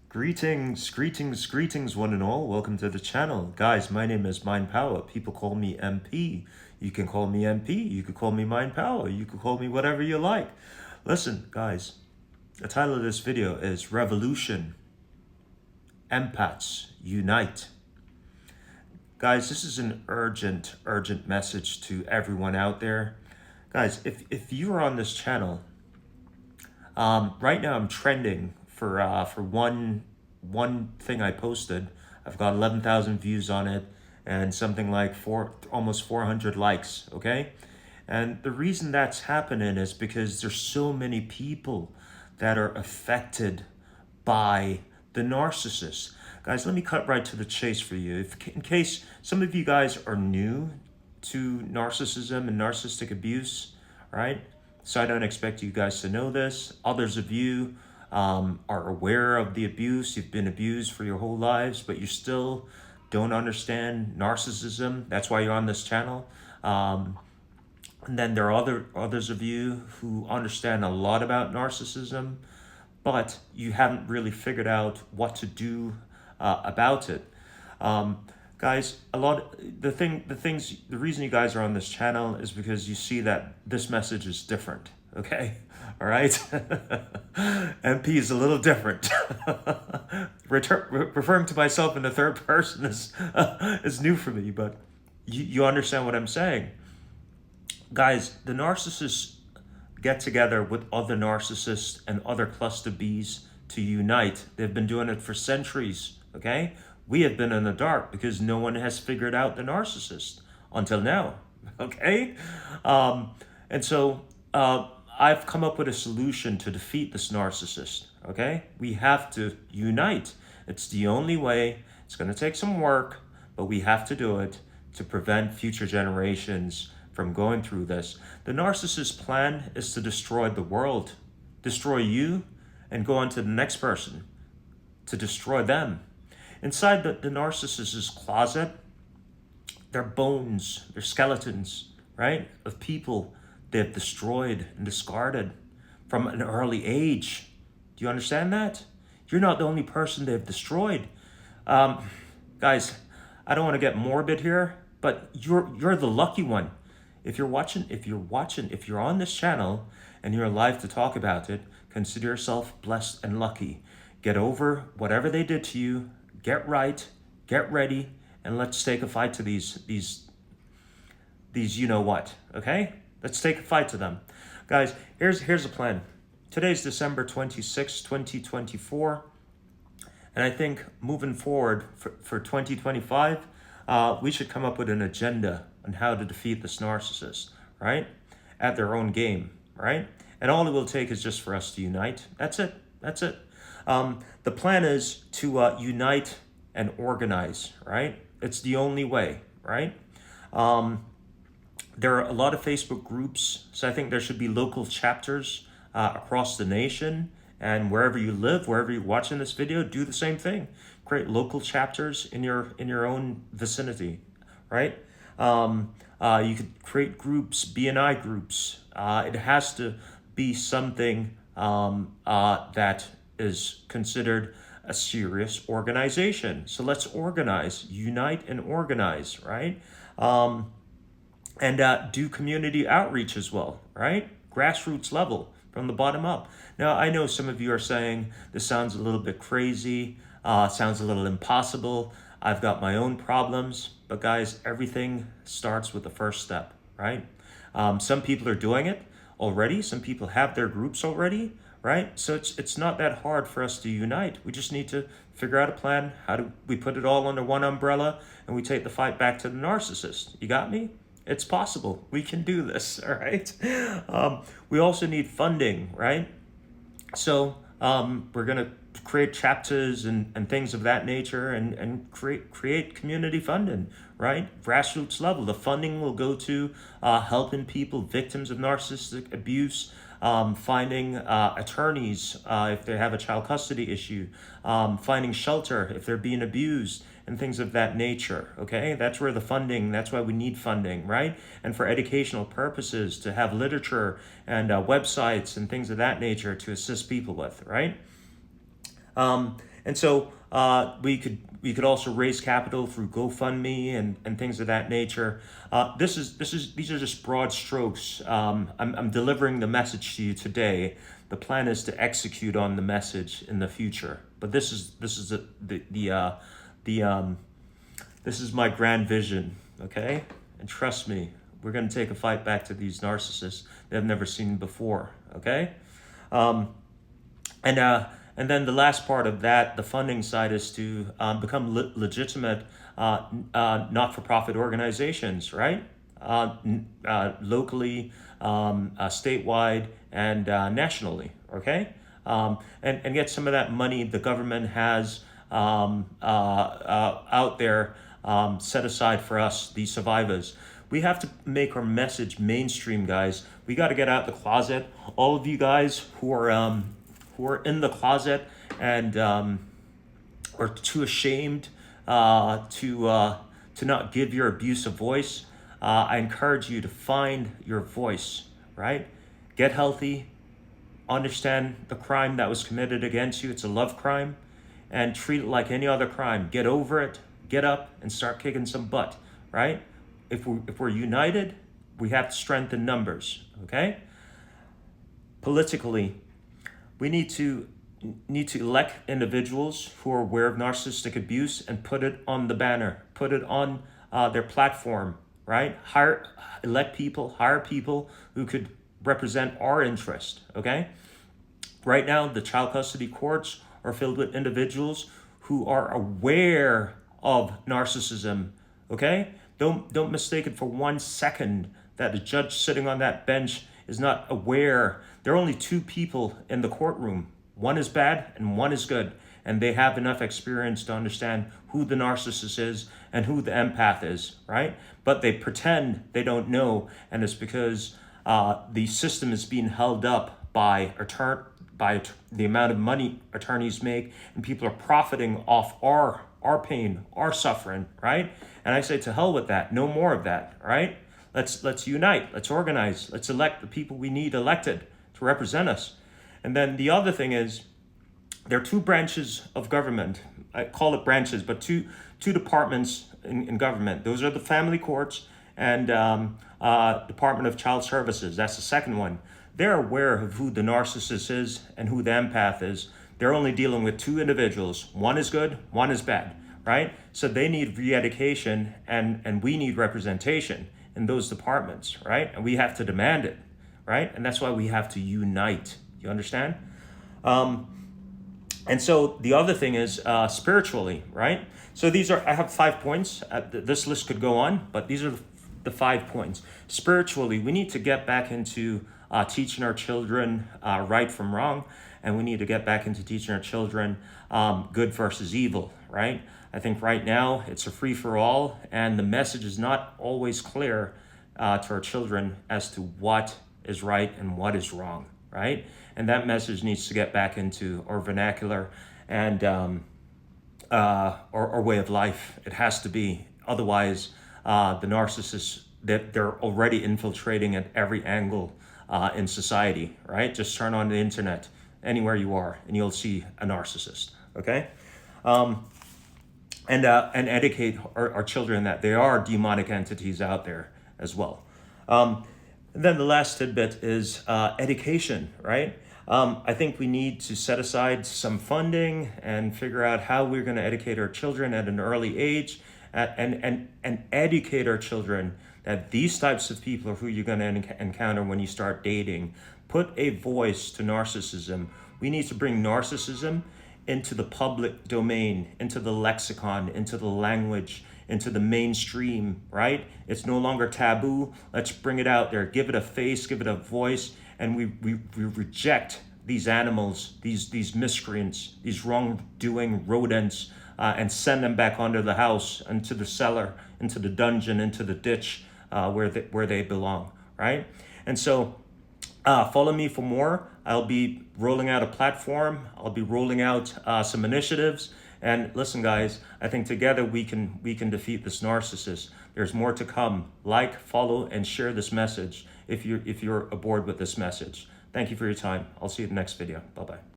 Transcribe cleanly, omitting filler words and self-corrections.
Greetings, one and all. Welcome to the channel. Guys, my name is Mind Power. People call me MP. You can call me MP. You could call me Mind Power. You could call me whatever you like. Listen, guys, the title of this video is Revolution. Empaths Unite. Guys, this is an urgent message to everyone out there. Guys, if you are on this channel, right now I'm trending for one thing I posted. I've got 11,000 views on it and something like almost 400 likes, okay? And the reason that's happening is because there's so many people that are affected by the narcissist. Guys, let me cut right to the chase for you. In case some of you guys are new to narcissism and narcissistic abuse, right? So I don't expect you guys to know this. Others of you are aware of the abuse. You've been abused for your whole lives, but you still don't understand narcissism. That's why you're on this channel. And then there are others of you who understand a lot about narcissism, but you haven't really figured out what to do about it. Guys, the reason you guys are on this channel is because you see that this message is different, okay? All right? MP is a little different. Referring to myself in the third person is new for me, but you understand what I'm saying. Guys, the narcissists get together with other narcissists and other cluster Bs to unite. They've been doing it for centuries, okay? We have been in the dark because no one has figured out the narcissist until now, okay? And so I've come up with a solution to defeat this narcissist, okay? We have to unite. It's the only way. It's going to take some work, but we have to do it to prevent future generations from going through this. The narcissist's plan is to destroy the world, destroy you, and go on to the next person to destroy them. Inside the narcissist's closet, they're bones, they're skeletons, right, of people they've destroyed and discarded from an early age. Do you understand that? You're not the only person they've destroyed. Guys, I don't want to get morbid here, but you're the lucky one. If you're on this channel and you're alive to talk about it, consider yourself blessed and lucky. Get over whatever they did to you. Get right, get ready, and let's take a fight to these you know what, okay? Let's take a fight to them. Guys, here's a plan. Today's December 26, 2024, and I think moving forward for 2025, we should come up with an agenda on how to defeat this narcissist, right? At their own game, right? And all it will take is just for us to unite. That's it. The plan is to unite and organize, right? It's the only way, right? There are a lot of Facebook groups, so I think there should be local chapters across the nation, and wherever you live, wherever you're watching this video, do the same thing. Create local chapters in your own vicinity, right? You could create groups, BNI groups. It has to be something that is considered a serious organization. So let's organize, unite and organize, right? And do community outreach as well, right? Grassroots level, from the bottom up. Now, I know some of you are saying this sounds a little bit crazy, sounds a little impossible. I've got my own problems, but guys, everything starts with the first step, right? Some people are doing it already. Some people have their groups already, right? So it's not that hard for us to unite. We just need to figure out a plan. How do we put it all under one umbrella and we take the fight back to the narcissist? You got me? It's possible. We can do this, all right? We also need funding, right? So we're going to create chapters and things of that nature and create community funding, right? Grassroots level. The funding will go to helping people, victims of narcissistic abuse, finding attorneys if they have a child custody issue, finding shelter if they're being abused, and things of that nature, okay? That's where that's why we need funding, right? And for educational purposes, to have literature and websites and things of that nature to assist people with, right? And so we could also raise capital through GoFundMe and things of that nature. These are just broad strokes. I'm delivering the message to you today. The plan is to execute on the message in the future. But this is my grand vision, okay? And trust me, we're going to take a fight back to these narcissists they've never seen before, okay? Um, and then the last part of that, the funding side, is to become legitimate not-for-profit organizations, right? Locally, statewide, and nationally, okay? And get some of that money the government has out there set aside for us, the survivors. We have to make our message mainstream, guys. We got to get out the closet. All of you guys who are in the closet and or too ashamed to not give your abuse a voice, I encourage you to find your voice. Right? Get healthy. Understand the crime that was committed against you. It's a love crime, and treat it like any other crime. Get over it. Get up and start kicking some butt. Right? If we're united, we have to strengthen numbers. Okay? Politically, we need to elect individuals who are aware of narcissistic abuse and put it on the banner, put it on their platform, right? Hire people who could represent our interest, okay? Right now, the child custody courts are filled with individuals who are aware of narcissism, okay? Don't mistake it for 1 second that a judge sitting on that bench is not aware. There are only two people in the courtroom. One is bad and one is good. And they have enough experience to understand who the narcissist is and who the empath is, right? But they pretend they don't know. And it's because the system is being held up by the amount of money attorneys make, and people are profiting off our pain, our suffering, right? And I say, to hell with that. No more of that, right? Let's unite. Let's organize. Let's elect the people we need elected to represent us. And then the other thing is, there are two branches of government. I call it branches, but two departments in government. Those are the family courts and Department of Child Services. That's the second one. They're aware of who the narcissist is and who the empath is. They're only dealing with two individuals. One is good, one is bad, right? So they need re-education, and we need representation in those departments, right? And we have to demand it, right? And that's why we have to unite. You understand? And so the other thing is spiritually, right? So I have 5 points. This list could go on, but these are the 5 points. Spiritually, we need to get back into teaching our children right from wrong, and we need to get back into teaching our children good versus evil, right? I think right now it's a free-for-all, and the message is not always clear to our children as to what is right and what is wrong, right? And that message needs to get back into our vernacular and our way of life. It has to be. Otherwise, the narcissists, they're already infiltrating at every angle in society, right? Just turn on the internet anywhere you are, and you'll see a narcissist, okay? And educate our children that there are demonic entities out there as well. And then the last tidbit is education, right? I think we need to set aside some funding and figure out how we're going to educate our children at an early age, and educate our children that these types of people are who you're going to encounter when you start dating. Put a voice to narcissism. We need to bring narcissism into the public domain, into the lexicon, into the language, into the mainstream, right? It's no longer taboo. Let's bring it out there. Give it a face, give it a voice, and we reject these animals, these miscreants, these wrongdoing rodents, and send them back under the house, into the cellar, into the dungeon, into the ditch where they belong, right? And so follow me for more. I'll be rolling out a platform. I'll be rolling out some initiatives. And listen, guys, I think together we can defeat this narcissist. There's more to come. Like, follow, and share this message if you're aboard with this message. Thank you for your time. I'll see you in the next video. Bye-bye.